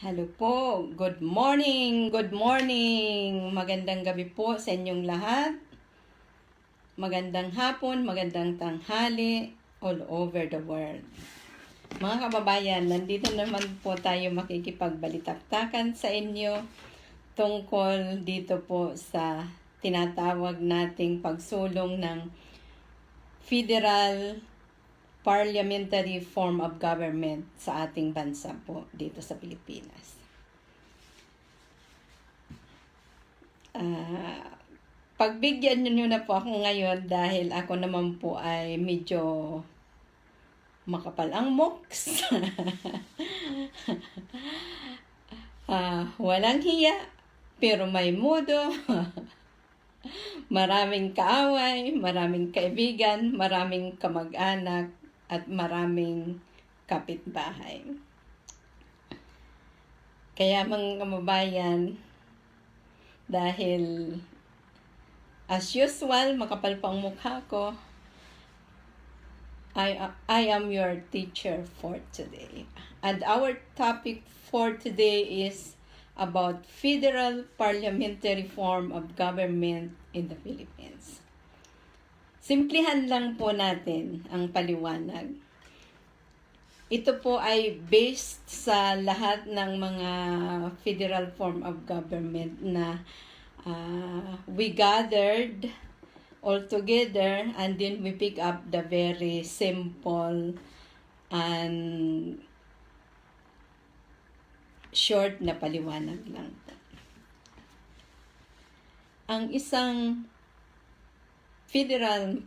Hello po. Good morning. Good morning. Magandang gabi po sa inyong lahat. Magandang hapon, magandang tanghali all over the world. Mga kababayan, nandito naman po tayo makikipagbalitaktakan sa inyo tungkol dito po sa tinatawag nating pagsulong ng Federal Parliamentary form of government sa ating bansa po dito sa Pilipinas. Pagbigyan niyo na po ako ngayon dahil ako naman po ay medyo makapal ang moks. Walang hiya, pero may mudo. Maraming kaaway, maraming kaibigan, maraming kamag-anak, at maraming kapitbahay. Kaya mga kababayan, dahil as usual, makapal pa ang mukha ko, I am your teacher for today. And our topic for today is about Federal Parliamentary form of government in the Philippines. Simplihan lang po natin ang paliwanag. Ito po ay based sa lahat ng mga federal form of government na we gathered all together and then we pick up the very simple and short na paliwanag lang po. Ang isang Federal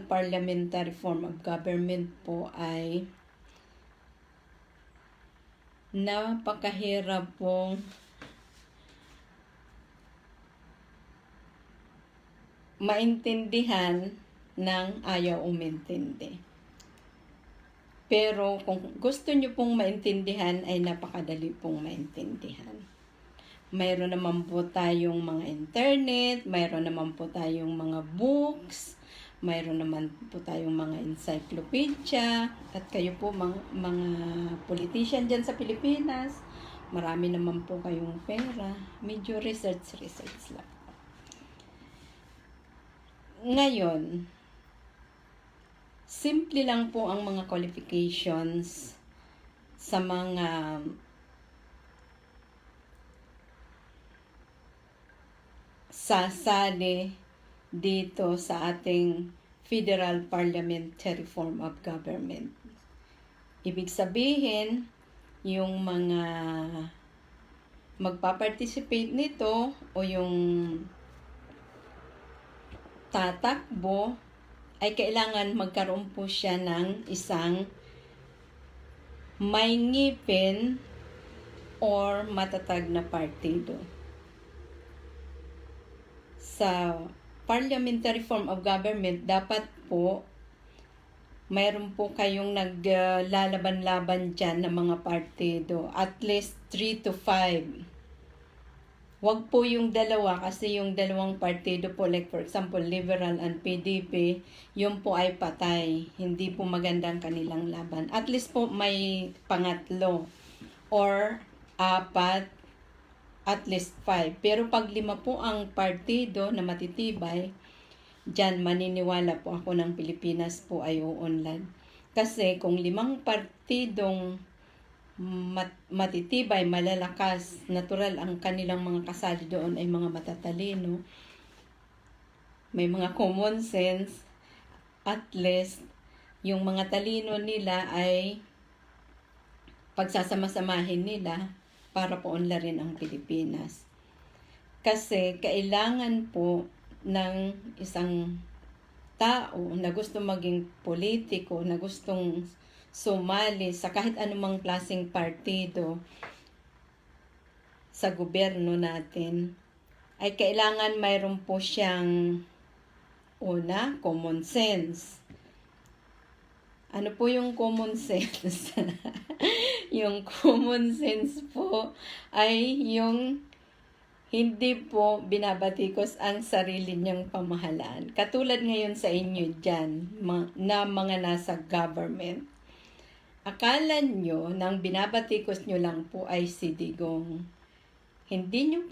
Parliamentary form of government po ay napakahirap pong maintindihan ng ayaw umintindi. Pero kung gusto nyo pong maintindihan ay napakadali pong maintindihan. Mayroon naman po tayong mga internet, mayroon naman po tayong mga books, mayroon naman po tayong mga encyclopedia, at kayo po mga politician dyan sa Pilipinas, marami naman po kayong pera, medyo research lang. Ngayon, simple lang po ang mga qualifications sa mga sasali dito sa ating Federal Parliamentary form of government. Ibig sabihin, yung mga magpa-participate nito o yung tatakbo ay kailangan magkaroon po siya ng isang may ngipin or matatag na partido. Sa parliamentary form of government, dapat po mayroon po kayong naglalaban-laban dyan ng mga partido. At least 3 to 5. Huwag po yung dalawa kasi yung dalawang partido po, like for example, Liberal and PDP, yung po ay patay. Hindi po magandang kanilang laban. At least po may pangatlo or 4, at least 5. Pero pag 5 po ang partido na matitibay, dyan maniniwala po ako ng Pilipinas po ay uunlad. Kasi kung 5 partidong matitibay, malalakas, natural ang kanilang mga kasali doon ay mga matatalino, may mga common sense, at least yung mga talino nila ay pagsasama-samahin nila para po unlarin ang Pilipinas. Kasi kailangan po ng isang tao na gusto maging politiko, na gustong sumali sa kahit anumang klaseng partido sa gobyerno natin, ay kailangan mayroon po siyang una, common sense. Ano po yung common sense? Yung common sense po ay yung hindi po binabatikos ang sarili niyang pamahalaan. Katulad ngayon sa inyo dyan, na mga nasa government. akala nyo nang binabatikos nyo lang po ay si Digong. Hindi nyo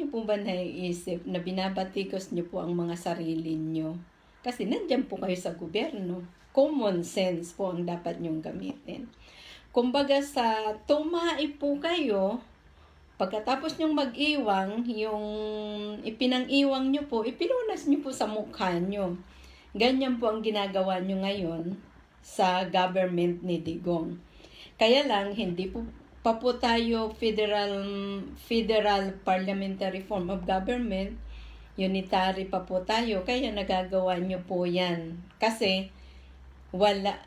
po ba naiisip na binabatikos nyo po ang mga sarili nyo? Kasi nandyan po kayo sa gobyerno. Common sense po ang dapat nyong gamitin. Kumbaga sa tumai po kayo, pagkatapos nyong mag-iwang, yung ipinang-iwang nyo po, ipinunas nyo po sa mukha nyo. Ganyan po ang ginagawa nyo ngayon sa government ni Digong. Kaya lang, hindi po pa po tayo federal parliamentary form of government, unitary pa po tayo, kaya nagagawa nyo po yan. Kasi, wala,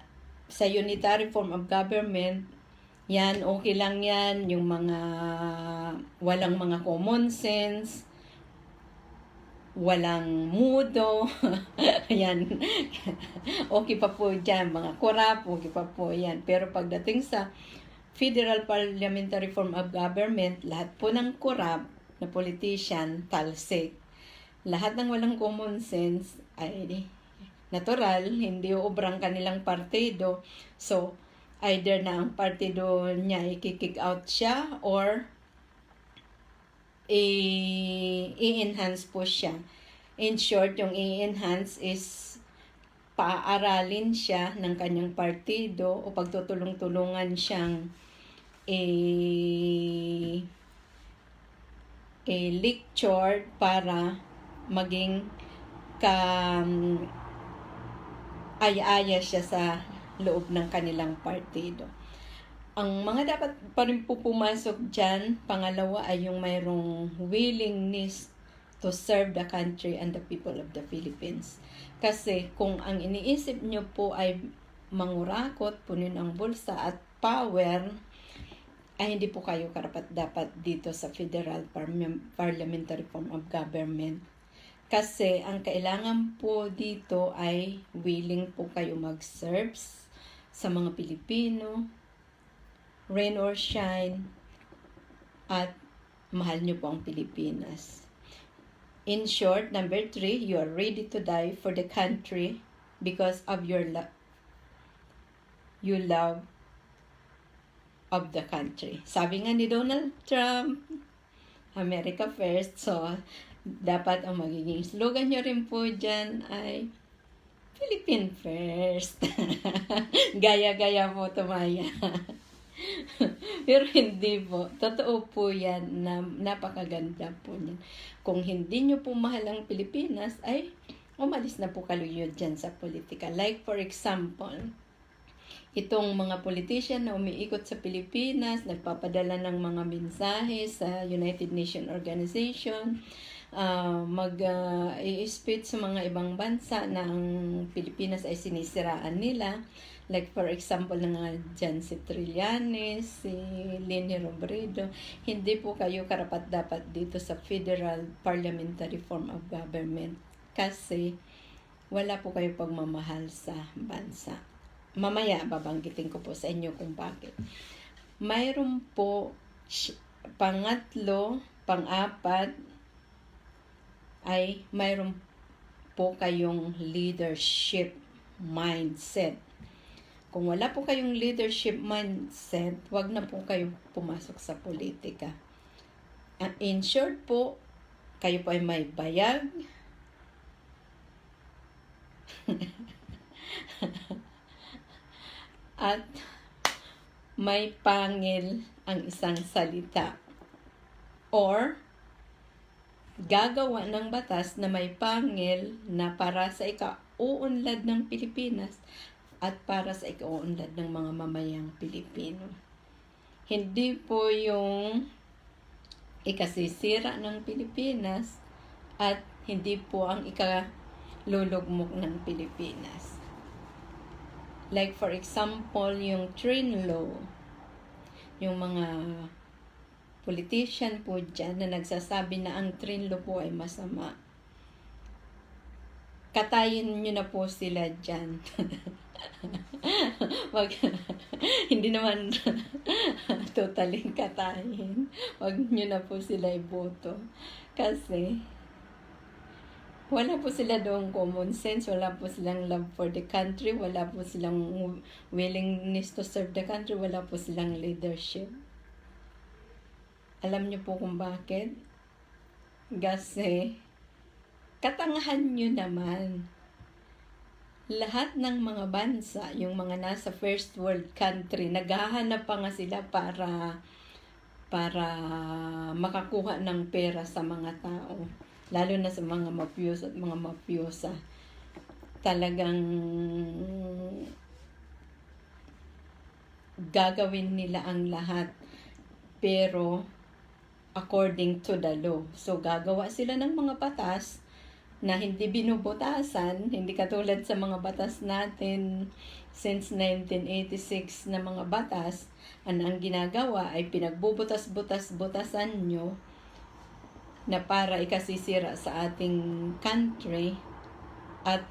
sa unitary form of government, yan, okay lang yan, yung mga, walang mga common sense, walang mudo, yan, okay pa po dyan, mga korap, okay pa po yan. Pero pagdating sa Federal Parliamentary Form of Government, lahat po ng korap na politician, talsik. Lahat ng walang common sense ay natural, hindi uobrang kanilang partido. So, either na ang partido niya i-kick out siya or i-enhance po siya. In short, yung i-enhance is paaralin siya ng kanyang partido o pagtutulong-tulungan siyang lecture para maging aya-aya siya sa loob ng kanilang partido. Ang mga dapat pa rin po pumasok dyan, pangalawa ay yung mayroong willingness to serve the country and the people of the Philippines. Kasi kung ang iniisip nyo po ay mangurakot, punin ang bulsa at power, ay hindi po kayo karapat-dapat dito sa Federal Parliamentary Form of Government. Kasi ang kailangan po dito ay willing po kayo mag-serve sa mga Pilipino, rain or shine, at mahal nyo po ang Pilipinas. In short, number 3, you are ready to die for the country because of your love of the country. Sabi nga ni Donald Trump, America first. So, dapat ang magiging slogan nyo rin po dyan ay Philippine first. Gaya-gaya po tumaya. Pero hindi po. Totoo po yan na napakaganda po niyan. Kung hindi nyo po mahal ang Pilipinas, ay umalis na po kayo dyan sa politika. Like for example, itong mga politician na umiikot sa Pilipinas, nagpapadala ng mga mensahe sa United Nations Organization, i-speech sa mga ibang bansa na ang Pilipinas ay sinisiraan nila. Like for example, dyan si Trillanes, si Leni Robredo, hindi po kayo karapat-dapat dito sa Federal Parliamentary Form of Government kasi wala po kayo pagmamahal sa bansa. Mamaya, babanggitin ko po sa inyo kung bakit. Mayroon po pangatlo, pang-apat, ay mayroon po kayong leadership mindset. Kung wala po kayong leadership mindset, wag na po kayo pumasok sa politika. In short po, kayo po ay may bayag, at may pangil ang isang salita. Or, gagawa ng batas na may pangil na para sa ikauunlad ng Pilipinas at para sa ikauunlad ng mga mamayang Pilipino. Hindi po yung ikasisira ng Pilipinas at hindi po ang ikalulugmok ng Pilipinas. Like for example, yung train law, yung mga politician po dyan na nagsasabi na ang train law po ay masama. Katayin nyo na po sila dyan. Hindi naman totaling katayin. Wag nyo na po sila iboto. Kasi Wala po sila doong common sense, wala po silang love for the country, wala po silang willingness to serve the country, wala po silang leadership. Alam niyo po kung bakit? Kasi, katangahan niyo naman. Lahat ng mga bansa, yung mga nasa first world country, naghahanap pa nga sila para makakuha ng pera sa mga tao. Lalo na sa mga mafioso at mga mafiosa. Talagang gagawin nila ang lahat. Pero, according to the law. So, gagawa sila ng mga batas na hindi binubutasan, hindi katulad sa mga batas natin since 1986 na mga batas, ang ginagawa ay pinagbubutas-butasan nyo na para ikasisira sa ating country at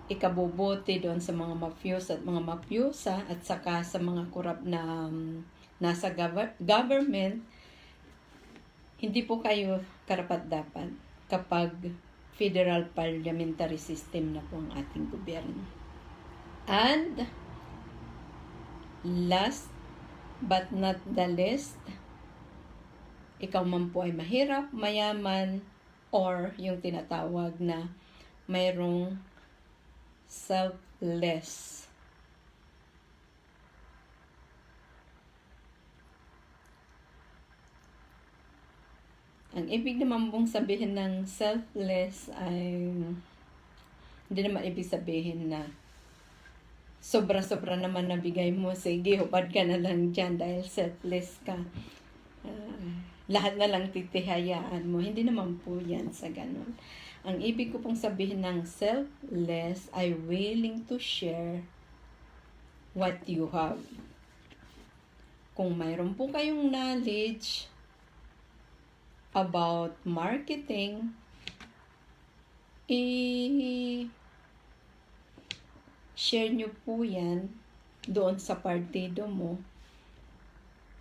ikabubuti doon sa mga mafiosa at mga mafiosa at saka sa mga korap na nasa government. Hindi po kayo karapat-dapat kapag federal parliamentary system na po ang ating gobyerno. And last but not the least, ikaw man po ay mahirap, mayaman, or yung tinatawag na mayroong selfless. Ang ibig naman pong sabihin ng selfless ay hindi naman ibig sabihin na sobra-sobra naman nabigay mo, sige, hupad ka na lang dyan dahil selfless ka. Lahat na lang titihayaan mo. Hindi naman po yan sa ganun. Ang ibig ko pong sabihin ng selfless ay willing to share what you have. Kung mayroon po kayong knowledge about marketing, i-share nyo po yan doon sa partido mo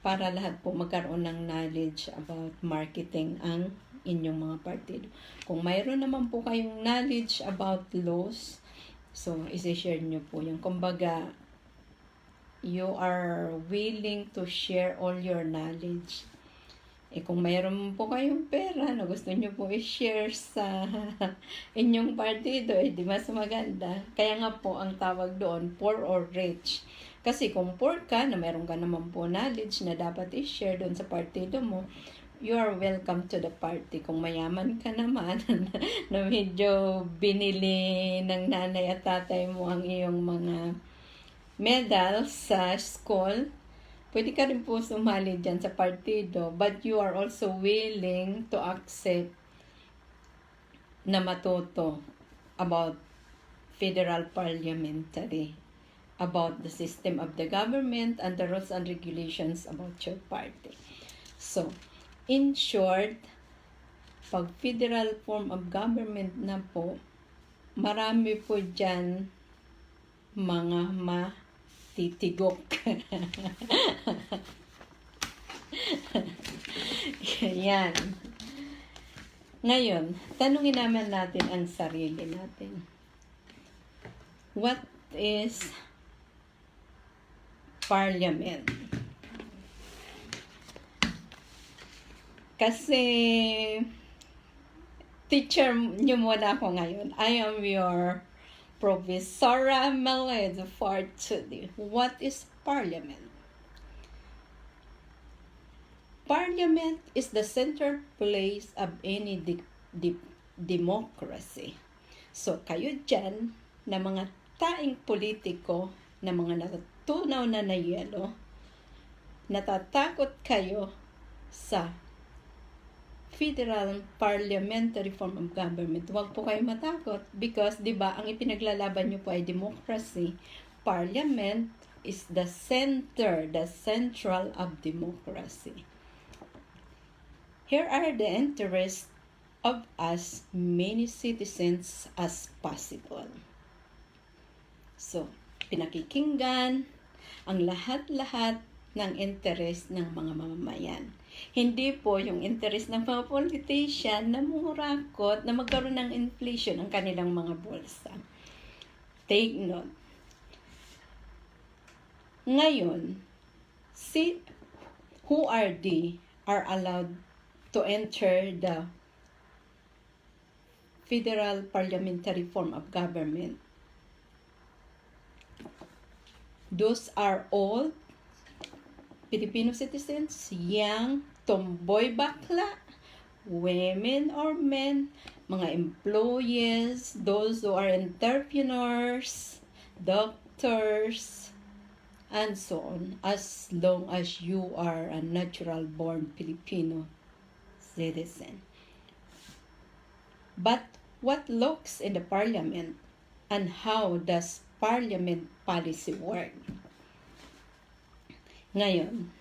para lahat po magkaroon ng knowledge about marketing ang inyong mga partido. Kung mayroon naman po kayong knowledge about laws, so isi-share nyo po yan. Kumbaga, you are willing to share all your knowledge. Kung mayroon po kayong pera na gusto nyo po i-share sa inyong partido, di mas maganda. Kaya nga po ang tawag doon, poor or rich. Kasi kung poor ka, na mayroon ka naman po knowledge na dapat i-share doon sa partido mo, you are welcome to the party. Kung mayaman ka naman, na medyo binili ng nanay at tatay mo ang iyong mga medals sa school, pwede ka rin po sumali dyan sa partido, but you are also willing to accept na matuto about federal parliamentary, about the system of the government and the rules and regulations about your party. So, in short, pag federal form of government na po, marami po dyan mga titigok. Yan. Ngayon, tanungin naman natin ang sarili natin. What is parliament? Kasi teacher nyo muna ako ngayon. I am your Professor Amelita for today. What is Parliament? Parliament is the center place of any democracy. So, kayo dyan, na mga taing politiko, na mga natutunaw na yelo, natatakot kayo sa federal parliamentary form of government. Huwag po kayo matakot because, di ba, ang ipinaglalaban nyo po ay democracy. Parliament is the central of democracy. Here are the interests of as many citizens as possible. So, pinakikinggan ang lahat-lahat ng interest ng mga mamamayan. Hindi po yung interest ng mga politician na murakot na magkaroon ng inflation ang kanilang mga bulsa. Take note. Ngayon, who are allowed to enter the federal parliamentary form of government? Those are all Filipino citizens, young, tomboy bakla, women or men, mga employees, those who are entrepreneurs, doctors, and so on, as long as you are a natural-born Filipino citizen. But what looks in the parliament, and how does parliament policy work? Ngayon,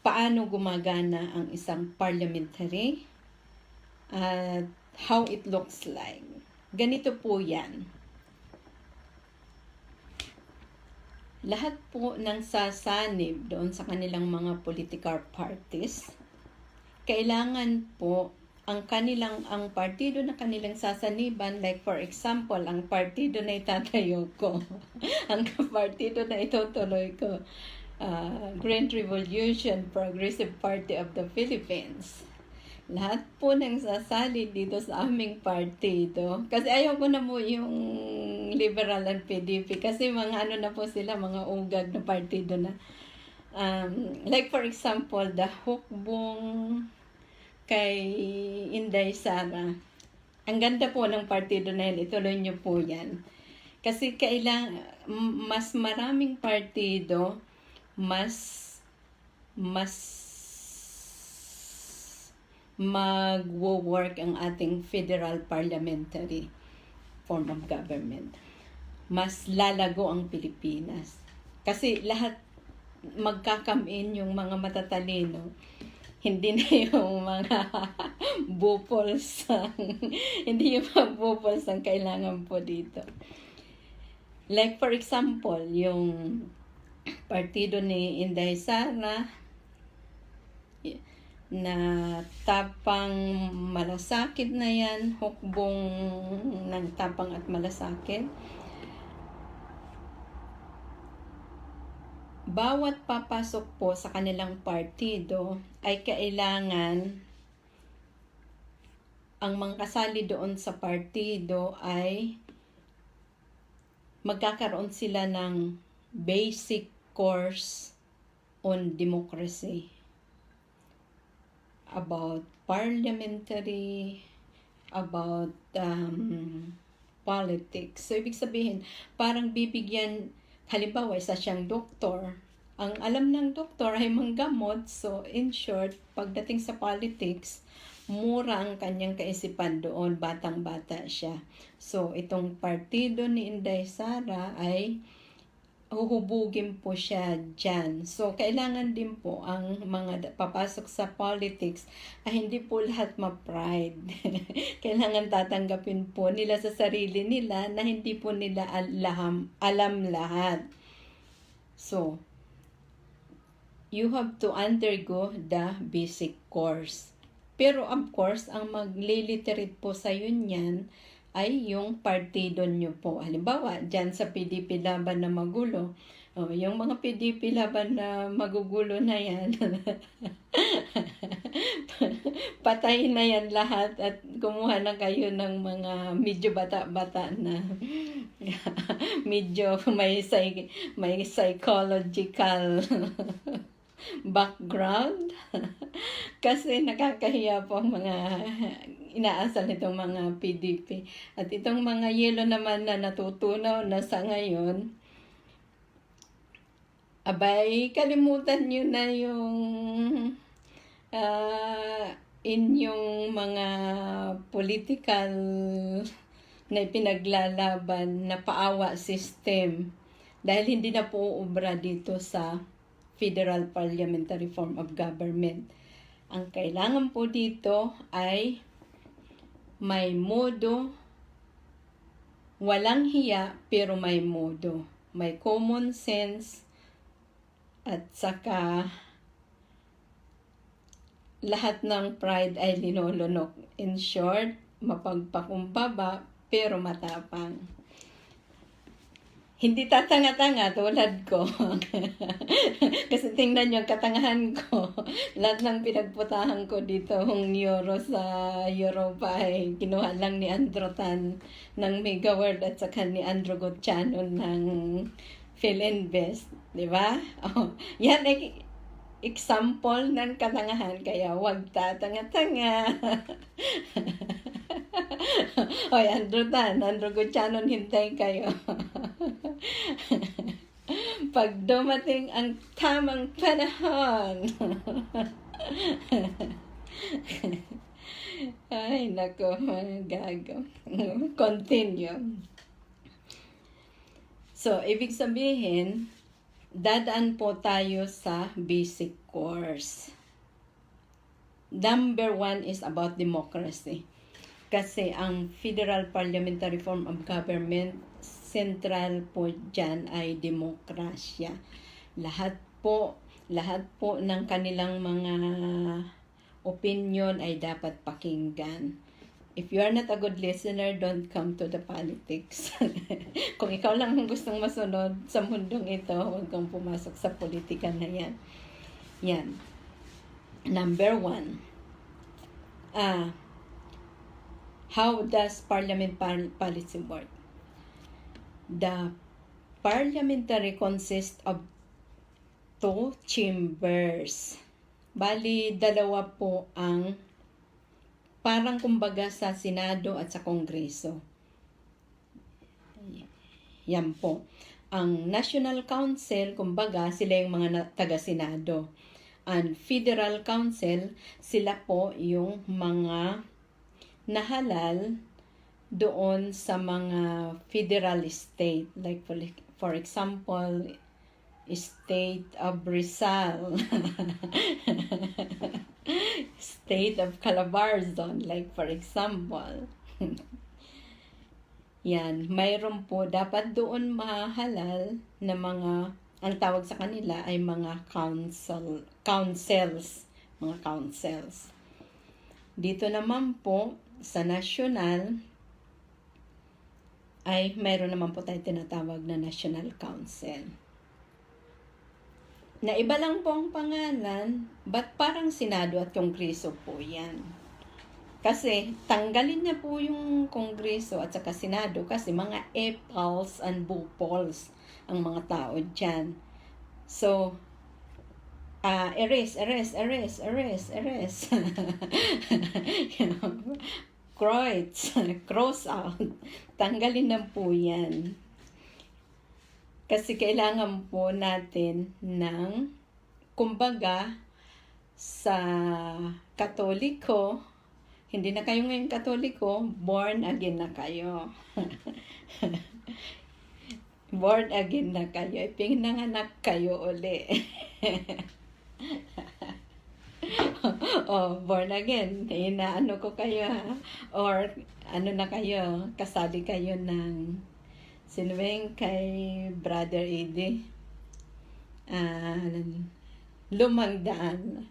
paano gumagana ang isang parliamentary at how it looks like? Ganito po yan. Lahat po ng sasanib doon sa kanilang mga political parties, kailangan po ang partido na kanilang sasaniban, like for example, ang partido na itatayo ko, ang partido na itutuloy ko, Green Revolution, Progressive Party of the Philippines. Lahat po ng sasali dito sa aming partido. Kasi ayaw ko na mo yung Liberal and PDP. Kasi mga ano na po sila, mga ugag na partido na. Like for example, the hukbong kay Inday Sara. Ang ganda po ng partido na yan. Ituloy nyo po yan. Kasi mas maraming partido, mas magwo-work ang ating federal parliamentary form of government. Mas lalago ang Pilipinas. Kasi lahat magkakam-in yung mga matatalino. Hindi na yung mga bupols hindi yung mga bupols ang kailangan po dito. Like for example, yung partido ni Inday Sara na tapang malasakit na yan, hukbong ng tapang at malasakit. Bawat papasok po sa kanilang partido ay kailangan ang mga kasali doon sa partido ay magkakaroon sila ng basic course on democracy, about parliamentary, about politics. So, ibig sabihin, parang bibigyan. Halimbawa, isa siyang doktor. Ang alam ng doktor ay manggamot. So, in short, pagdating sa politics, mura ang kanyang kaisipan doon. Batang-bata siya. So, itong partido ni Inday Sara ay huhubugin po siya dyan. So, kailangan din po ang mga papasok sa politics ay hindi po lahat ma-pride. Kailangan tatanggapin po nila sa sarili nila na hindi po nila alam lahat. So, you have to undergo the basic course. Pero of course, ang magliliterate po sa yun yan ay yung partido nyo po. Halimbawa, dyan sa PDP laban na magulo, yung mga PDP laban na magugulo na yan, patay na yan lahat at kumuha na kayo ng mga medyo bata-bata na medyo may psychological background. Kasi nakakahiya po ang mga inaasal nitong mga PDP. At itong mga yelo naman na natutunaw na sa ngayon, abay, kalimutan nyo na yung inyong mga political na ipinaglalaban na paawa system. Dahil hindi na po ubra dito sa federal parliamentary form of government. Ang kailangan po dito ay may modo, walang hiya pero may modo. May common sense, At saka, lahat ng pride ay linulunok. In short, mapagpakumbaba pero matapang. Hindi tatanga-tanga tulad ko. Kasi tingnan yung katangahan ko. Lahat ng pinagputahan ko dito ng euro sa Europa ay kinuha lang ni Andrew Tan ng Mega World at saka ni Andrew Gutchano ng PhilInvest. Diba? Oh, yan ay example ng katangahan. Kaya huwag tatanga-tanga. Hoy, Andrew Tan, Andrew Gutchano, hintay kayo. Pag dumating ang tamang panahon. Ay, nako, gago. Continue. So, ibig sabihin, dadaan po tayo sa basic course. Number 1 is about democracy. Kasi ang Federal Parliamentary Form of Government, central po dyan ay demokrasya. Lahat po ng kanilang mga opinion ay dapat pakinggan. If you are not a good listener, don't come to the politics. Kung ikaw lang ang gustong masunod sa mundong ito, huwag kang pumasok sa politika na yan. Yan. Number 1. How does parliament policy work? The parliamentary consists of 2 chambers. Bali, dalawa po ang parang kumbaga sa Senado at sa Kongreso. Yan po. Ang National Council, kumbaga, sila yung mga taga-Senado. And Federal Council, sila po yung mga nahalal doon sa mga federal state. Like for example, State of Rizal. State of Calabarzon, like for example. Yan, mayroon po, dapat doon mahalal na mga, ang tawag sa kanila ay mga councils. Mga councils. Dito naman po, sa national, ay mayroon naman po tayo tinatawag na National Council. Na iba lang po ang pangalan, but parang Senado at Kongreso po yan. Kasi tanggalin na po yung Kongreso at saka Senado kasi mga epals and bupals ang mga tao dyan. So, erase. Cross out. Tanggalin na po yan. Kasi kailangan po natin ng, kumbaga, sa Katoliko, hindi na kayo ngayon Katoliko, born again na kayo. Born again na kayo. Pinanganak kayo uli. Born again. Inaano ko kayo ha. Or ano na kayo, kasali kayo ng sino ba yung kay Brother Eddie? Lumangdaan.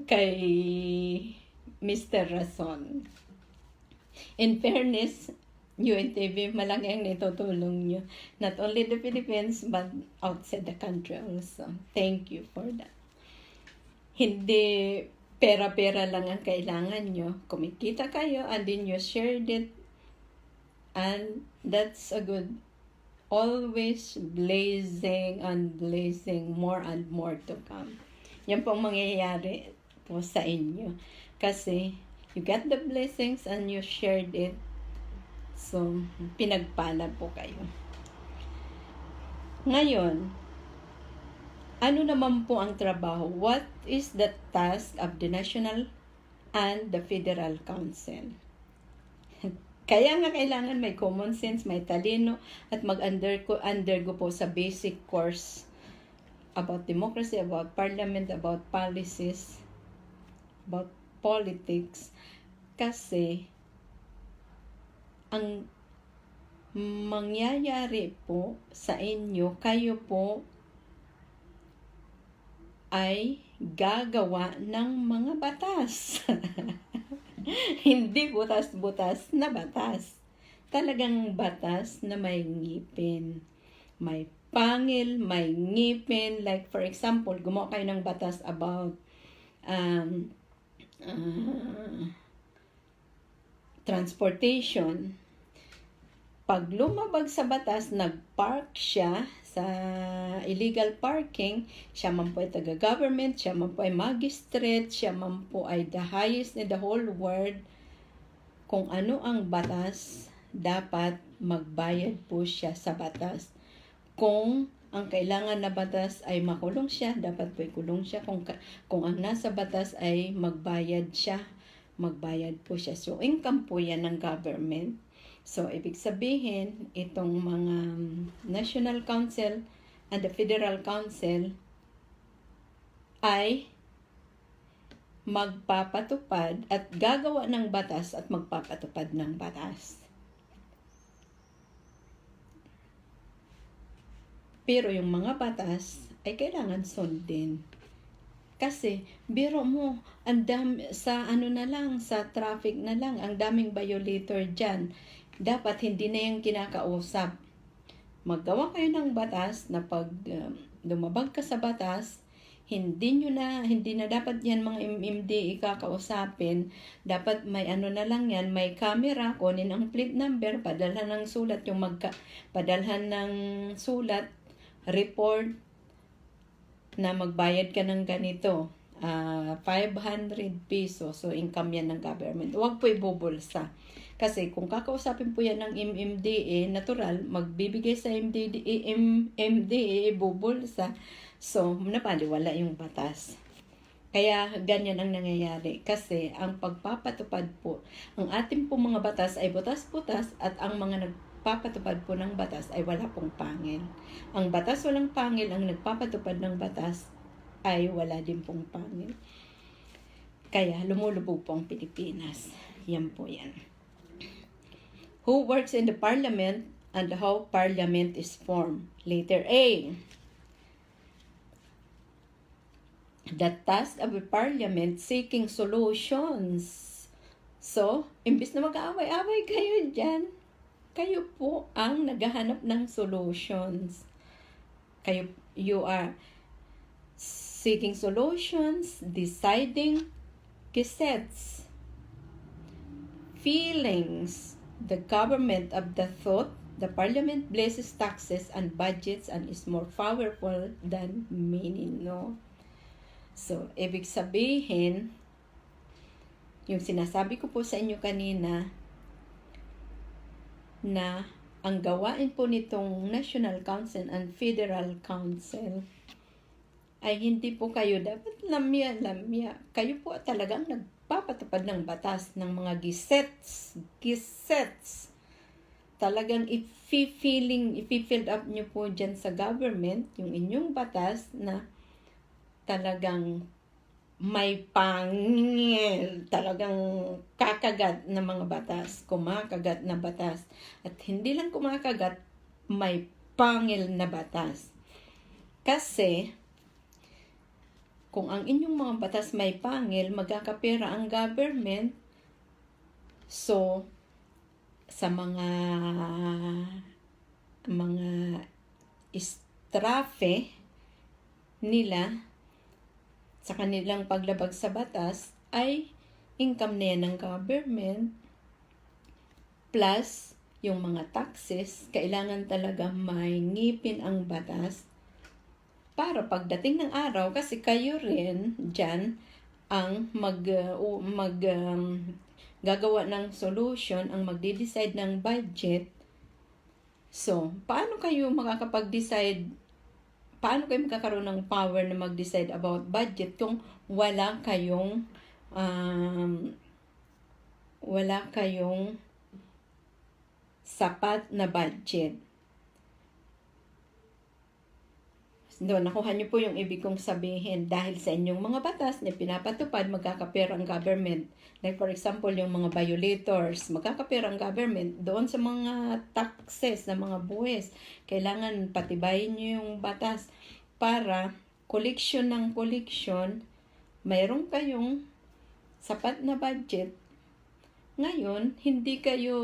Kay Mr. Rason. In fairness, UNTV, malaki ang natutulong nyo. Not only the Philippines, but outside the country also. Thank you for that. Hindi pera-pera lang ang kailangan nyo. Kumikita kayo and then you shared it. And that's a good, always blazing and blazing, more and more to come. Yan pong mangyayari po sa inyo. Kasi you got the blessings and you shared it. So, pinagpala po kayo. Ngayon, ano naman po ang trabaho? What is the task of the National and the Federal Council? Kaya nga kailangan may common sense, may talino, at mag-undergo po sa basic course about democracy, about parliament, about policies, about politics. Kasi, ang mangyayari po sa inyo, kayo po ay gagawa ng mga batas. Hindi butas-butas na batas. Talagang batas na may ngipin. May pangil, may ngipin. Like for example, gumawa kayo ng batas about transportation. Pag lumabag sa batas, nag-park siya sa illegal parking, siya man po ay taga-government, siya man po ay magistrate, siya man po ay the highest in the whole world. Kung ano ang batas, dapat magbayad po siya sa batas. Kung ang kailangan na batas ay makulong siya, dapat po ikulong siya. Kung ang nasa batas ay magbayad siya, magbayad po siya. So, income po yan ng government. So, ibig sabihin, itong mga National Council and the Federal Council ay magpapatupad at gagawa ng batas at magpapatupad ng batas. Pero yung mga batas ay kailangan sundin. Kasi, biro mo, sa traffic na lang, ang daming violator dyan. Dapat hindi na yung kinakausap. Maggawa kayo ng batas na pag lumabag ka sa batas, hindi na dapat yan mga MMD ikakausapin. Dapat may na lang yan, may camera, kunin ang plate number, padalhan ng sulat, padalhan ng sulat, report, na magbayad ka ng ganito, 500 pesos. So, income yan ng government. Huwag po ibubulsa. Kasi kung kakausapin po yan ng MMDA, natural, magbibigay sa MMDA, ibubulsa. So, napaliwala yung batas. Kaya, ganyan ang nangyayari. Kasi, ang pagpapatupad po, ang ating po mga batas ay butas-butas at ang mga nagpapatupad po ng batas ay wala pong pangil. Ang batas walang pangil, ang nagpapatupad ng batas ay wala din pong pangil. Kaya, lumulubog po ang Pilipinas. Yan po yan. Who works in the Parliament and how Parliament is formed? Letter A. The task of a Parliament seeking solutions. So, imbis na mag-aaway-aaway kayo dyan, kayo po ang naghahanap ng solutions. You are seeking solutions, deciding gazettes, feelings, the government of the thought, the parliament blesses taxes and budgets and is more powerful than many know. So, ibig sabihin, yung sinasabi ko po sa inyo kanina, na ang gawain po nitong National Council and Federal Council ay hindi po kayo dapat lamya. Kayo po talagang nagpapatupad ng batas ng mga gazettes. Talagang ipi-fill up nyo po dyan sa government yung inyong batas na talagang may pangil, talagang kakagat na mga batas, kumakagat na batas. At hindi lang kumakagat, may pangil na batas. Kasi, kung ang inyong mga batas may pangil, magkakapera ang government. So, sa mga estrafe nila, sa kanilang paglabag sa batas, ay income na yan ng government. Plus, yung mga taxes, kailangan talaga may ngipin ang batas para pagdating ng araw, kasi kayo rin dyan ang gagawa ng solution, ang magde-decide ng budget. So, paano kayo makakapag-decide? Paano kayo magkakaroon ng power na mag-decide about budget kung wala kayong sapat na budget? Doon, nakuha niyo po yung ibig kong sabihin. Dahil sa inyong mga batas na pinapatupad, magkakapera ang government. Like for example, yung mga violators, magkakapera ang government. Doon sa mga taxes na mga buwis, kailangan patibayin niyo yung batas para koleksyon ng koleksyon, mayroon kayong sapat na budget. Ngayon, hindi kayo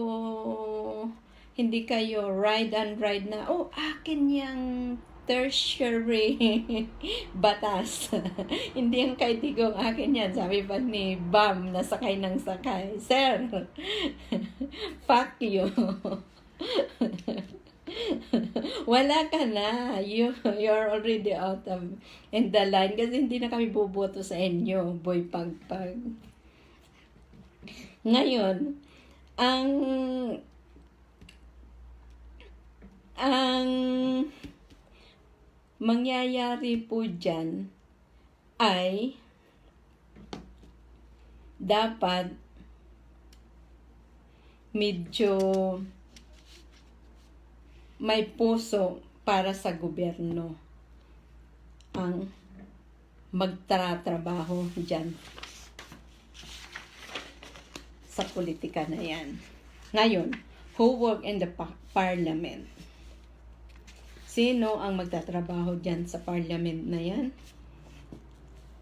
ride and ride na, oh, akin yung tertiary batas. Hindi yung kay Digong, akin yan. Sabi pa ni Bam, nasakay ng sakay. Sir, fuck you. Wala ka na. You're already out of in the line kasi hindi na kami buboto sa inyo, boy pagpag. Ngayon, ang mangyayari po dyan ay dapat medyo may puso para sa gobyerno ang magtatrabaho dyan sa politika na yan. Ngayon, who work in the parliament? Sino ang magtatrabaho dyan sa parliament na yan?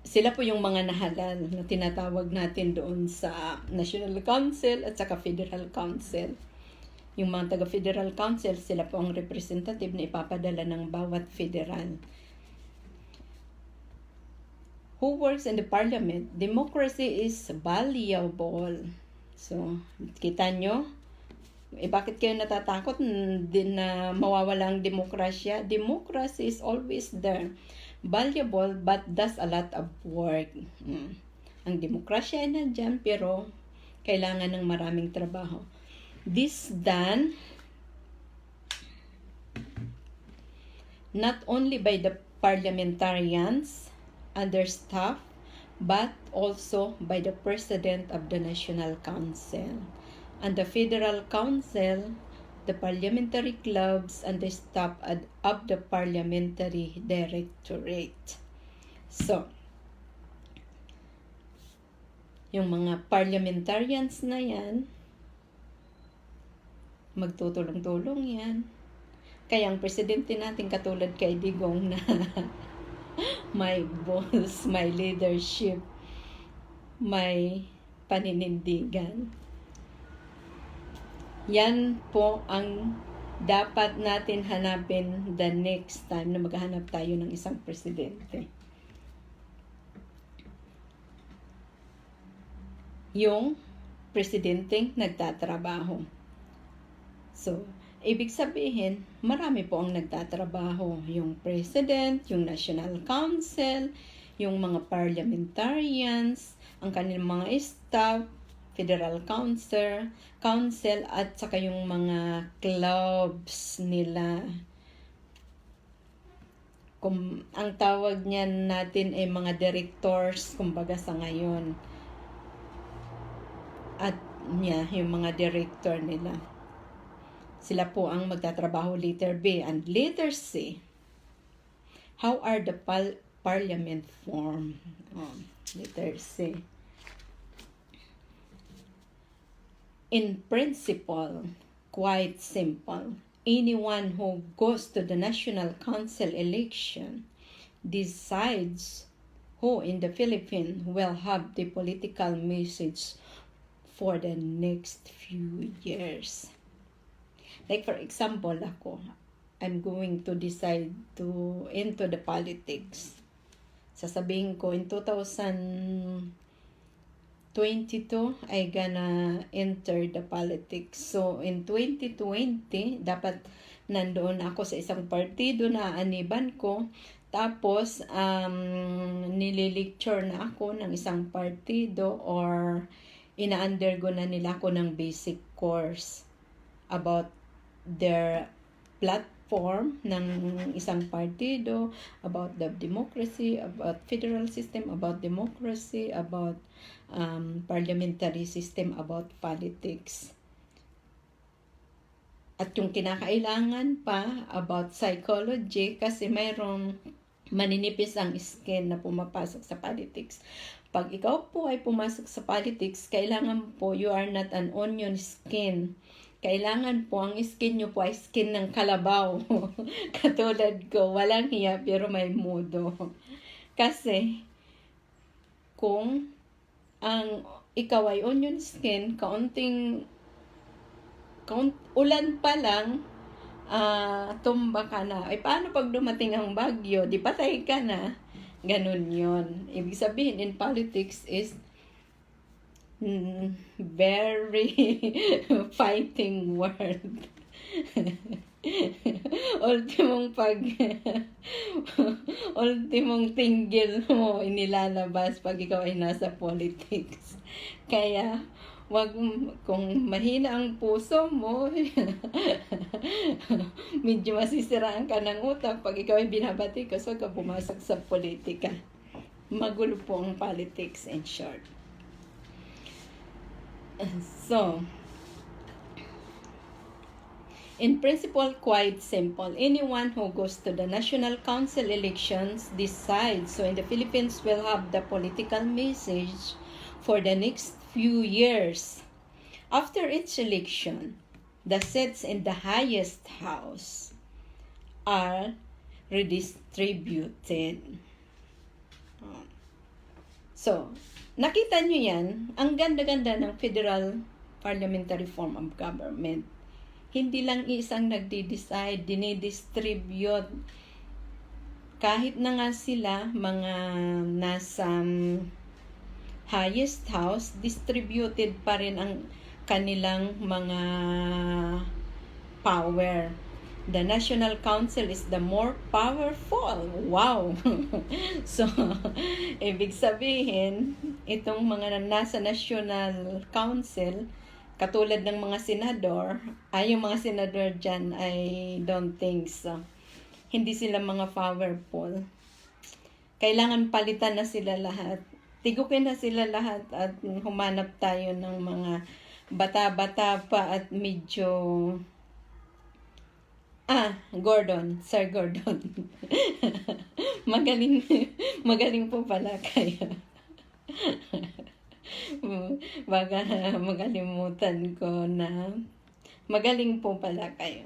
Sila po yung mga nahalal na tinatawag natin doon sa National Council at saka Federal Council. Yung mga taga-Federal Council, sila po ang representative na ipapadala ng bawat federal. Who works in the parliament? Democracy is valuable. So, kita nyo? Bakit kayo natatakot din na mawawala ang demokrasya? Democracy is always there. Valuable but does a lot of work. Ang demokrasya ay nandyan pero kailangan ng maraming trabaho. This done not only by the parliamentarians and their staff but also by the President of the National Council. And the Federal Council, the parliamentary clubs, and the staff of the parliamentary directorate. So, yung mga parliamentarians na yan, magtutulong-tulong yan. Kaya ang presidente natin katulad kay Digong na may balls, may leadership, may paninindigan. Yan po ang dapat natin hanapin the next time na maghahanap tayo ng isang presidente. Yung presidenteng nagtatrabaho. So, ibig sabihin, marami po ang nagtatrabaho. Yung president, yung National Council, yung mga parliamentarians, ang kanilang mga staff, Federal Council, at saka yung mga clubs nila. Ang tawag niyan natin ay mga directors, kumbaga sa ngayon. At yung mga director nila. Sila po ang magtatrabaho letter B and letter C. How are the parliament formed? Letter C. In principle, quite simple. Anyone who goes to the National Council election decides who in the Philippines will have the political message for the next few years. Like for example, I'm going to decide to into the politics. Sasabihin ko in 2022, I gonna enter the politics. So, in 2020, dapat nandoon ako sa isang partido na aniban ko. Tapos, nililecture na ako ng isang partido or ina-undergo na nila ako ng basic course about their platform ng isang partido, about the democracy, about federal system, about democracy, about parliamentary system, about politics. At yung kinakailangan pa about psychology kasi mayroong maninipis ang skin na pumapasok sa politics. Pag ikaw po ay pumasok sa politics, kailangan po you are not an onion skin. Kailangan po ang skin nyo po ay skin ng kalabaw. Katulad ko, walang hiya pero may mudo. Kasi, kung ikaw ay onion skin, ulan pa lang, tumba ka na. Ay, paano pag dumating ang bagyo? Di patay ka na. Ganun yun. Ibig sabihin, in politics is very fighting word. ultimong tinggil mo inilalabas pag ikaw ay nasa politics. Kaya, kung mahina ang puso mo, medyo masisiraan ka ng utak pag ikaw ay binabati ka, so ka pumasok sa politika. Magulo po ang politics in short. So, in principle, quite simple. Anyone who goes to the National Council elections decides. So in the Philippines, we'll have the political message for the next few years. After each election, the seats in the highest house are redistributed. So, nakita nyo yan, ang ganda-ganda ng Federal Parliamentary Form of Government. Hindi lang isang nagdi-decide, dinidistribute. Kahit na nga sila, mga nasa highest house, distributed pa rin ang kanilang mga power. The National Council is the more powerful. Wow! So, ibig sabihin, itong mga nasa National Council, katulad ng mga senador, yung mga senador dyan, I don't think so. Hindi sila mga powerful. Kailangan palitan na sila lahat. Tigukin na sila lahat at humanap tayo ng mga bata-bata pa at medyo... Sir Gordon. Magaling po pala kayo. Baga magalimutan ko na magaling po pala kayo.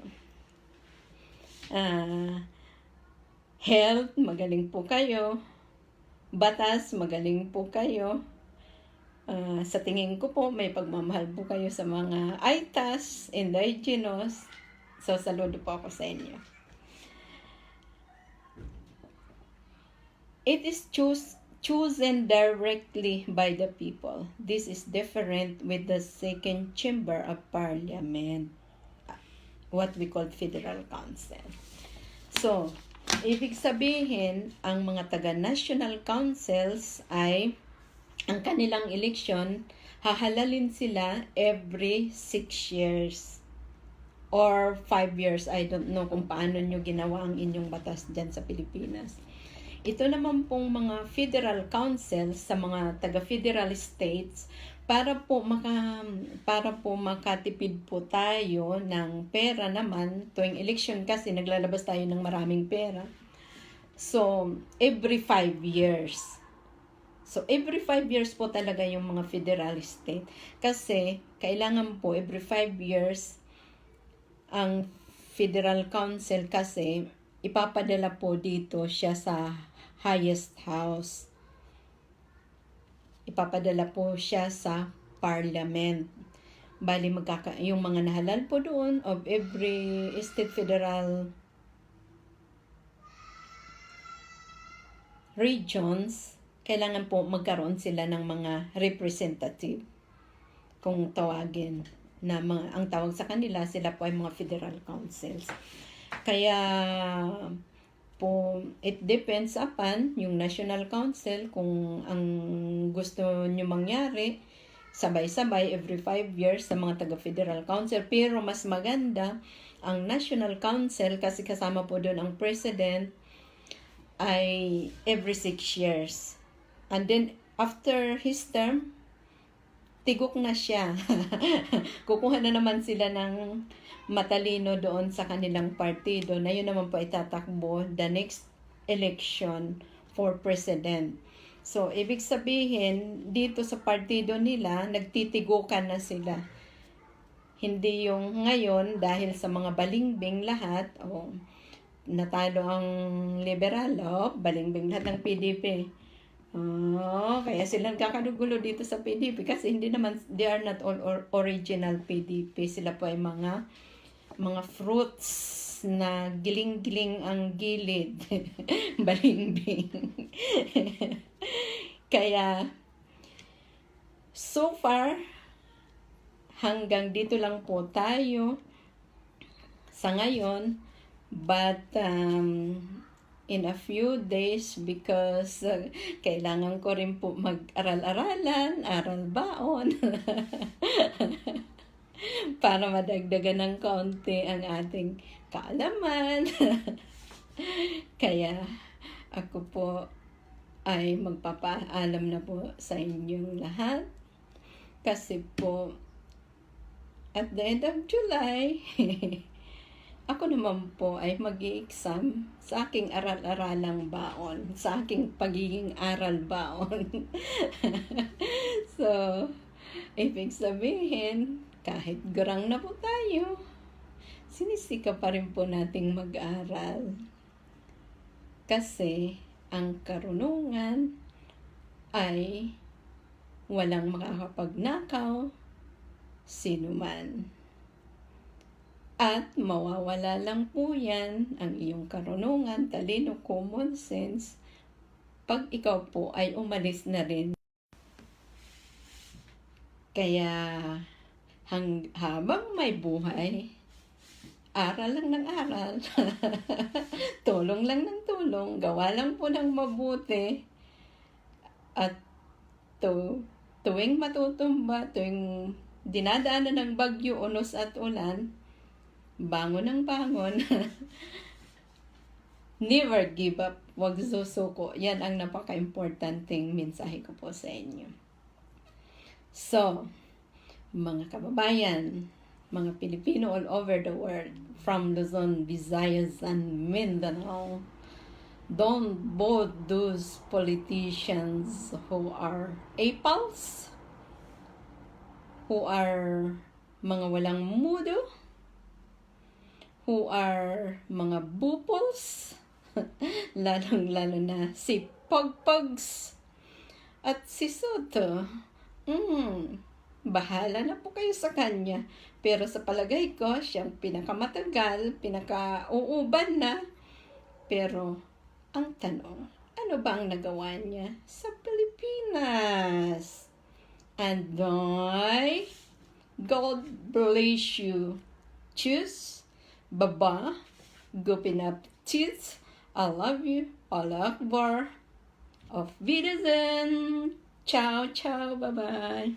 Health, magaling po kayo. Batas, magaling po kayo. Sa tingin ko po, may pagmamahal po kayo sa mga ITAS, indigenous. So, saludo po ako sa inyo. It is chosen directly by the people. This is different with the second chamber of parliament, what we call Federal Council. So, ibig sabihin, ang mga taga-national councils ay, ang kanilang eleksyon, hahalalin sila every 6 years. Or 5 years, I don't know kung paano nyo ginawa ang inyong batas dyan sa Pilipinas. Ito naman pong mga federal councils sa mga taga-federal states para po makatipid po tayo ng pera naman tuwing election kasi naglalabas tayo ng maraming pera. So, every 5 years. So, every 5 years po talaga yung mga federal state. Kasi, kailangan po every 5 years ang Federal Council kasi ipapadala po dito siya sa highest house. Ipapadala po siya sa parliament. Bali yung mga nahalal po doon of every state federal regions, kailangan po magkaroon sila ng mga representative kung tawagin. Ang tawag sa kanila, sila po ay mga federal councils. Kaya po, it depends upon yung national council kung ang gusto nyo mangyari, sabay-sabay every 5 years sa mga taga-federal council. Pero mas maganda ang national council kasi kasama po doon ang president ay every 6 years. And then, after his term, tigok na siya. Kukuha na naman sila ng matalino doon sa kanilang partido na yun naman po itatakbo the next election for president. So, ibig sabihin, dito sa partido nila, nagtitigukan na sila. Hindi yung ngayon, dahil sa mga balimbing lahat, natalo ang liberal, balimbing lahat ng PDP. Kaya sila nagkakagulo dito sa PDP kasi hindi naman, they are not all original PDP. Sila po ay mga fruits na giling-giling ang gilid. Balimbing. Kaya, so far, hanggang dito lang po tayo sa ngayon. But, in a few days, because kailangan ko rin po mag-aral-aralan, aral baon, para madagdagan ng kaunti ang ating kaalaman. Kaya, ako po ay magpapaalam na po sa inyong lahat. Kasi po, at the end of July, ako naman po ay mag-i-exam sa aking aral-aralang baon, sa aking pagiging aral baon. So, ibig sabihin, kahit gurang na po tayo, sinisika pa rin po nating mag-aral. Kasi, ang karunungan ay walang makakapagnakaw, sino man. At mawawala lang po yan, ang iyong karunungan, talino, common sense, pag ikaw po ay umalis na rin. Kaya habang may buhay, aral lang ng aral, tulong lang ng tulong, gawa lang po ng mabuti, at tuwing matutumba, tuwing dinadaanan ng bagyo, unos at ulan, bangon ng bangon. Never give up. Huwag susuko. Yan ang napaka-importanting mensahe ko po sa inyo. So, mga kababayan, mga Pilipino all over the world, from Luzon, Visayas, and Mindanao, don't vote those politicians who are apals, who are mga walang mudo, who are mga bupols, lalong-lalo na si Pogpogs at si Soto. Bahala na po kayo sa kanya. Pero sa palagay ko, siyang pinakamatagal, pinakauuban na. Pero, ang tanong, ano ba ang nagawa niya sa Pilipinas? And God bless you. Choose Baba, Gupin up teeth. I love you. Allah Akbar. Auf Wiedersehen. Ciao, ciao, bye-bye.